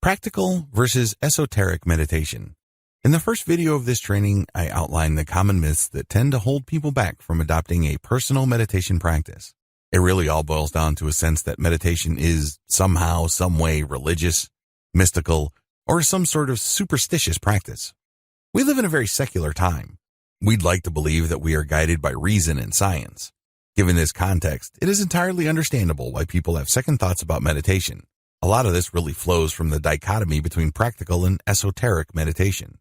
Practical versus esoteric meditation. In the first video of this training, I outlined the common myths that tend to hold people back from adopting a personal meditation practice. It really all boils down to a sense that meditation is somehow, some way religious, mystical, or some sort of superstitious practice. We live in a very secular time. We'd like to believe that we are guided by reason and science. Given this context, it is entirely understandable why people have second thoughts about meditation. A lot of this really flows from the dichotomy between practical and esoteric meditation.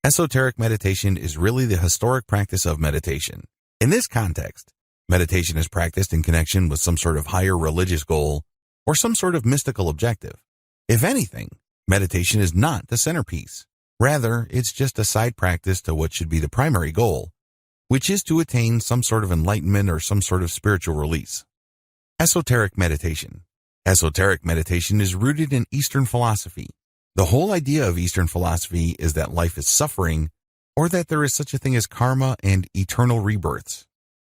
Esoteric meditation is really the historic practice of meditation. In this context, meditation is practiced in connection with some sort of higher religious goal or some sort of mystical objective. If anything, meditation is not the centerpiece. Rather, it's just a side practice to what should be the primary goal, which is to attain some sort of enlightenment or some sort of spiritual release. Esoteric meditation. Esoteric meditation is rooted in Eastern philosophy. The whole idea of Eastern philosophy is that life is suffering, or that there is such a thing as karma and eternal rebirths.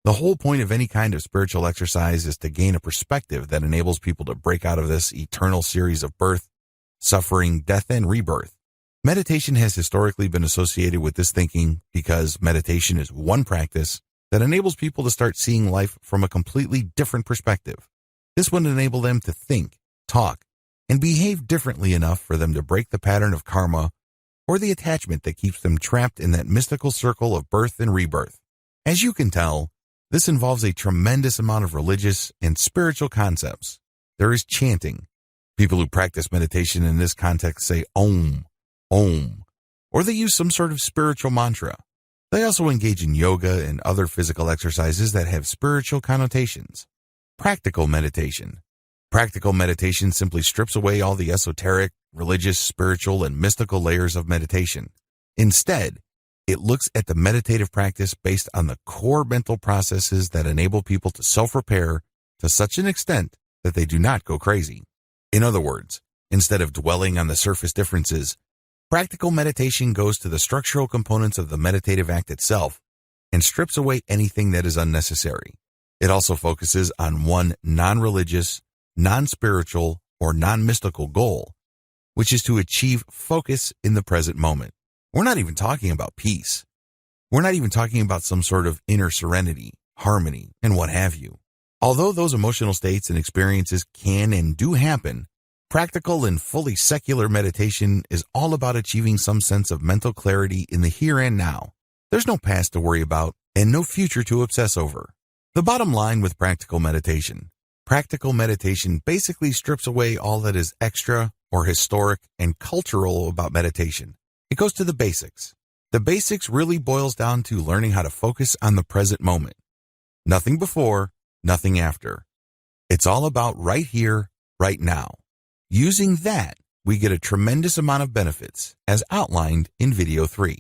The whole point of any kind of spiritual exercise is to gain a perspective that enables people to break out of this eternal series of birth, suffering, death, and rebirth. Meditation has historically been associated with this thinking because meditation is one practice that enables people to start seeing life from a completely different perspective. This would enable them to think, talk, and behave differently enough for them to break the pattern of karma or the attachment that keeps them trapped in that mystical circle of birth and rebirth. As you can tell, this involves a tremendous amount of religious and spiritual concepts. There is chanting. People who practice meditation in this context say Om, Om, or they use some sort of spiritual mantra. They also engage in yoga and other physical exercises that have spiritual connotations. Practical meditation. Practical meditation simply strips away all the esoteric, religious, spiritual, and mystical layers of meditation. Instead, it looks at the meditative practice based on the core mental processes that enable people to self-repair to such an extent that they do not go crazy. In other words, instead of dwelling on the surface differences, practical meditation goes to the structural components of the meditative act itself and strips away anything that is unnecessary. It also focuses on one non-religious, non-spiritual, or non-mystical goal, which is to achieve focus in the present moment. We're not even talking about peace. We're not even talking about some sort of inner serenity, harmony, and what have you. Although those emotional states and experiences can and do happen, practical and fully secular meditation is all about achieving some sense of mental clarity in the here and now. There's no past to worry about and no future to obsess over. The bottom line with practical meditation basically strips away all that is extra or historic and cultural about meditation. It goes to the basics. The basics really boils down to learning how to focus on the present moment. Nothing before, nothing after. It's all about right here, right now. Using that, we get a tremendous amount of benefits, as outlined in video 3.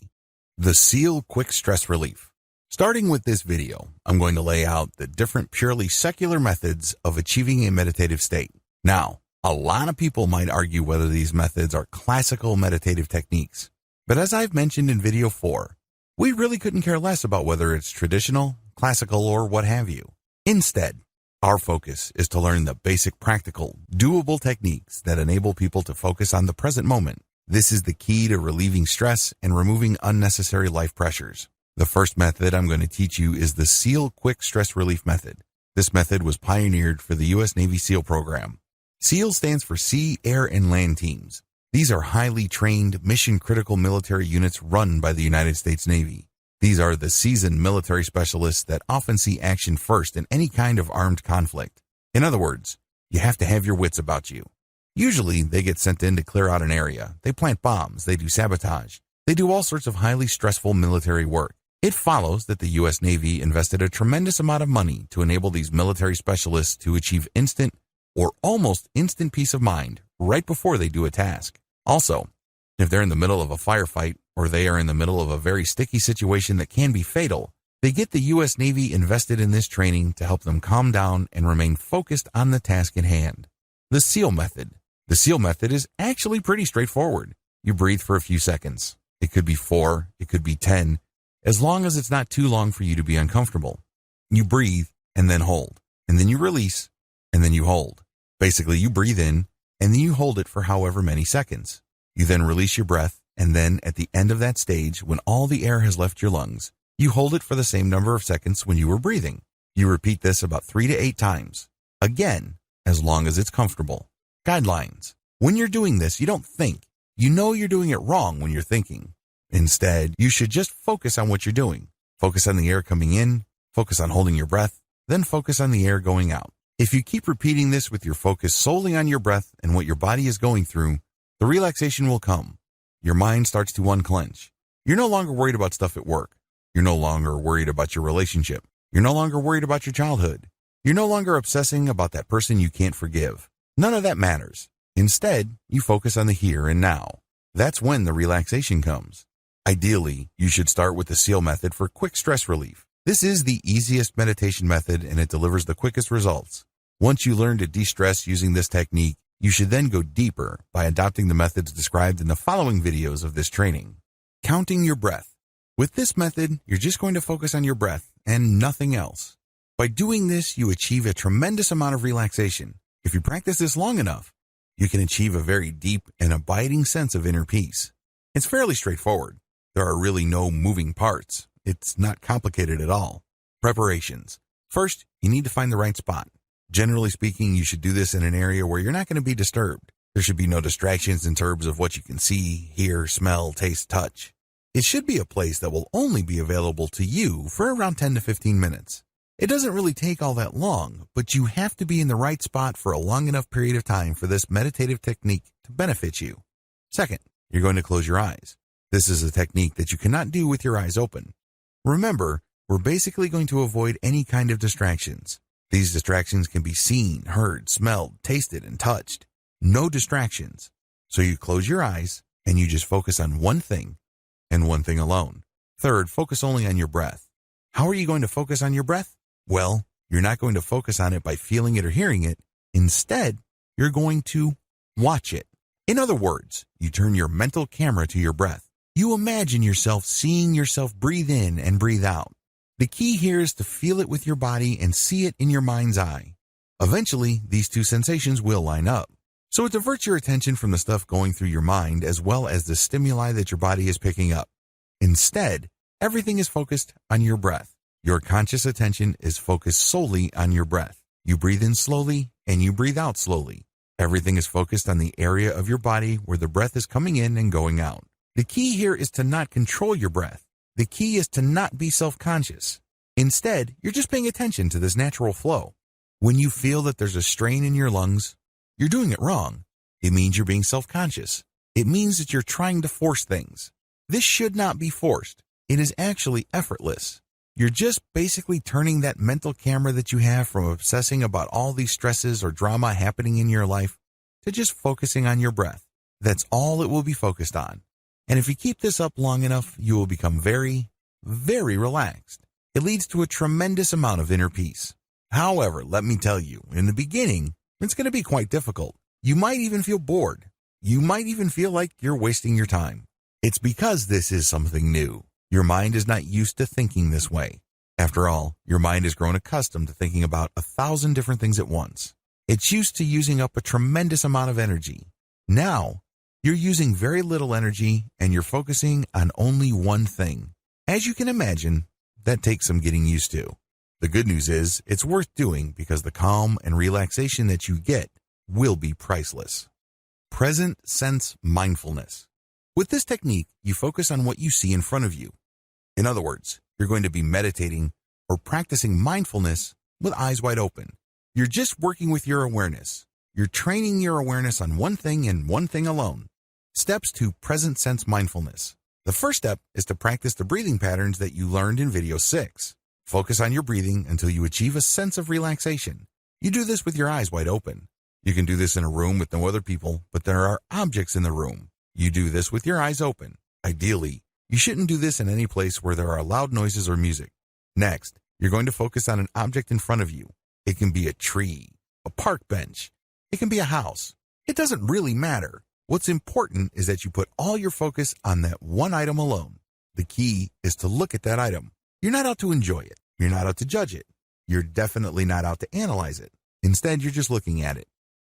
The SEAL Quick Stress Relief. Starting with this video, I'm going to lay out the different purely secular methods of achieving a meditative state. Now, a lot of people might argue whether these methods are classical meditative techniques. But as I've mentioned in video 4, we really couldn't care less about whether it's traditional, classical, or what have you. Instead, our focus is to learn the basic practical, doable techniques that enable people to focus on the present moment. This is the key to relieving stress and removing unnecessary life pressures. The first method I'm going to teach you is the SEAL Quick Stress Relief Method. This method was pioneered for the U.S. Navy SEAL program. SEAL stands for Sea, Air, and Land Teams. These are highly trained, mission-critical military units run by the United States Navy. These are the seasoned military specialists that often see action first in any kind of armed conflict. In other words, you have to have your wits about you. Usually, they get sent in to clear out an area. They plant bombs. They do sabotage. They do all sorts of highly stressful military work. It follows that the U.S. Navy invested a tremendous amount of money to enable these military specialists to achieve instant or almost instant peace of mind right before they do a task. Also, if they're in the middle of a firefight or they are in the middle of a very sticky situation that can be fatal, they get the U.S. Navy invested in this training to help them calm down and remain focused on the task at hand. The SEAL method. The SEAL method is actually pretty straightforward. You breathe for a few seconds. It could be 4, it could be 10, as long as it's not too long for you to be uncomfortable. You breathe and then hold, and then you release, and then you hold. Basically, you breathe in, and then you hold it for however many seconds. You then release your breath, and then at the end of that stage, when all the air has left your lungs, you hold it for the same number of seconds when you were breathing. You repeat this about 3 to 8 times. Again, as long as it's comfortable. Guidelines. When you're doing this, you don't think. You know you're doing it wrong when you're thinking. Instead, you should just focus on what you're doing. Focus on the air coming in, focus on holding your breath, then focus on the air going out. If you keep repeating this with your focus solely on your breath and what your body is going through, the relaxation will come. Your mind starts to unclench. You're no longer worried about stuff at work. You're no longer worried about your relationship. You're no longer worried about your childhood. You're no longer obsessing about that person you can't forgive. None of that matters. Instead, you focus on the here and now. That's when the relaxation comes. Ideally, you should start with the SEAL method for quick stress relief. This is the easiest meditation method and it delivers the quickest results. Once you learn to de-stress using this technique, you should then go deeper by adopting the methods described in the following videos of this training. Counting your breath. With this method, you're just going to focus on your breath and nothing else. By doing this, you achieve a tremendous amount of relaxation. If you practice this long enough, you can achieve a very deep and abiding sense of inner peace. It's fairly straightforward. There are really no moving parts. It's not complicated at all. Preparations. First, you need to find the right spot. Generally speaking, you should do this in an area where you're not going to be disturbed. There should be no distractions in terms of what you can see, hear, smell, taste, touch. It should be a place that will only be available to you for around 10 to 15 minutes. It doesn't really take all that long, but you have to be in the right spot for a long enough period of time for this meditative technique to benefit you. Second, you're going to close your eyes. This is a technique that you cannot do with your eyes open. Remember, we're basically going to avoid any kind of distractions. These distractions can be seen, heard, smelled, tasted, and touched. No distractions. So you close your eyes and you just focus on one thing and one thing alone. Third, focus only on your breath. How are you going to focus on your breath? Well, you're not going to focus on it by feeling it or hearing it. Instead, you're going to watch it. In other words, you turn your mental camera to your breath. You imagine yourself seeing yourself breathe in and breathe out. The key here is to feel it with your body and see it in your mind's eye. Eventually, these two sensations will line up. So it diverts your attention from the stuff going through your mind as well as the stimuli that your body is picking up. Instead, everything is focused on your breath. Your conscious attention is focused solely on your breath. You breathe in slowly and you breathe out slowly. Everything is focused on the area of your body where the breath is coming in and going out. The key here is to not control your breath. The key is to not be self-conscious. Instead, you're just paying attention to this natural flow. When you feel that there's a strain in your lungs, you're doing it wrong. It means you're being self-conscious. It means that you're trying to force things. This should not be forced. It is actually effortless. You're just basically turning that mental camera that you have from obsessing about all these stresses or drama happening in your life to just focusing on your breath. That's all it will be focused on. And if you keep this up long enough, you will become very, very relaxed. It leads to a tremendous amount of inner peace. However, let me tell you, in the beginning, it's going to be quite difficult. You might even feel bored. You might even feel like you're wasting your time. It's because this is something new. Your mind is not used to thinking this way. After all, your mind has grown accustomed to thinking about 1,000 different things at once. It's used to using up a tremendous amount of energy. Now, you're using very little energy and you're focusing on only one thing. As you can imagine, that takes some getting used to. The good news is it's worth doing because the calm and relaxation that you get will be priceless. Present sense mindfulness. With this technique, you focus on what you see in front of you. In other words, you're going to be meditating or practicing mindfulness with eyes wide open. You're just working with your awareness. You're training your awareness on one thing and one thing alone. Steps to present sense mindfulness. The first step is to practice the breathing patterns that you learned in video 6. Focus on your breathing until you achieve a sense of relaxation. You do this with your eyes wide open. You can do this in a room with no other people, but there are objects in the room. You do this with your eyes open. Ideally, you shouldn't do this in any place where there are loud noises or music. Next, you're going to focus on an object in front of you. It can be a tree, a park bench. It can be a house. It doesn't really matter. What's important is that you put all your focus on that one item alone. The key is to look at that item. You're not out to enjoy it. You're not out to judge it. You're definitely not out to analyze it. Instead, you're just looking at it.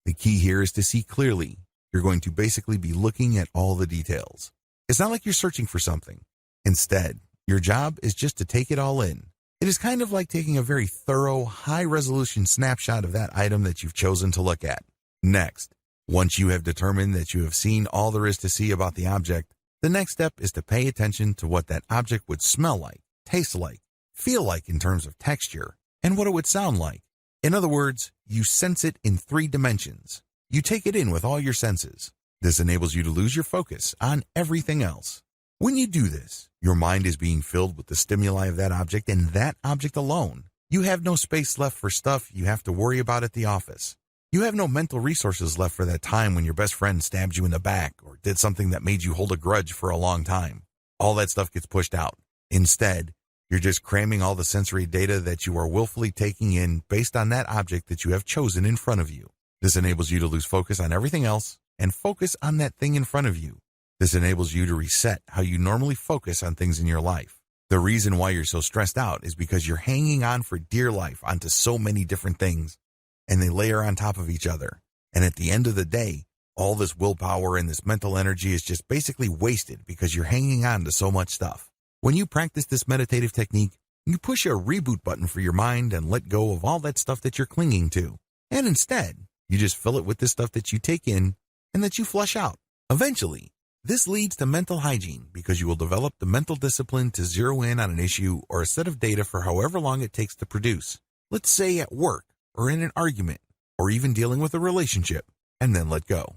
The key here is to see clearly. You're going to basically be looking at all the details. It's not like you're searching for something. Instead, your job is just to take it all in. It is kind of like taking a very thorough, high-resolution snapshot of that item that you've chosen to look at. Next, once you have determined that you have seen all there is to see about the object, the next step is to pay attention to what that object would smell like, taste like, feel like in terms of texture, and what it would sound like. In other words, you sense it in 3 dimensions. You take it in with all your senses. This enables you to lose your focus on everything else. When you do this, your mind is being filled with the stimuli of that object and that object alone. You have no space left for stuff you have to worry about at the office. You have no mental resources left for that time when your best friend stabbed you in the back or did something that made you hold a grudge for a long time. All that stuff gets pushed out. Instead, you're just cramming all the sensory data that you are willfully taking in based on that object that you have chosen in front of you. This enables you to lose focus on everything else and focus on that thing in front of you. This enables you to reset how you normally focus on things in your life. The reason why you're so stressed out is because you're hanging on for dear life onto so many different things, and they layer on top of each other. And at the end of the day, all this willpower and this mental energy is just basically wasted because you're hanging on to so much stuff. When you practice this meditative technique, you push a reboot button for your mind and let go of all that stuff that you're clinging to. And instead, you just fill it with the stuff that you take in and that you flush out. Eventually, this leads to mental hygiene because you will develop the mental discipline to zero in on an issue or a set of data for however long it takes to produce. Let's say at work or in an argument or even dealing with a relationship, and then let go.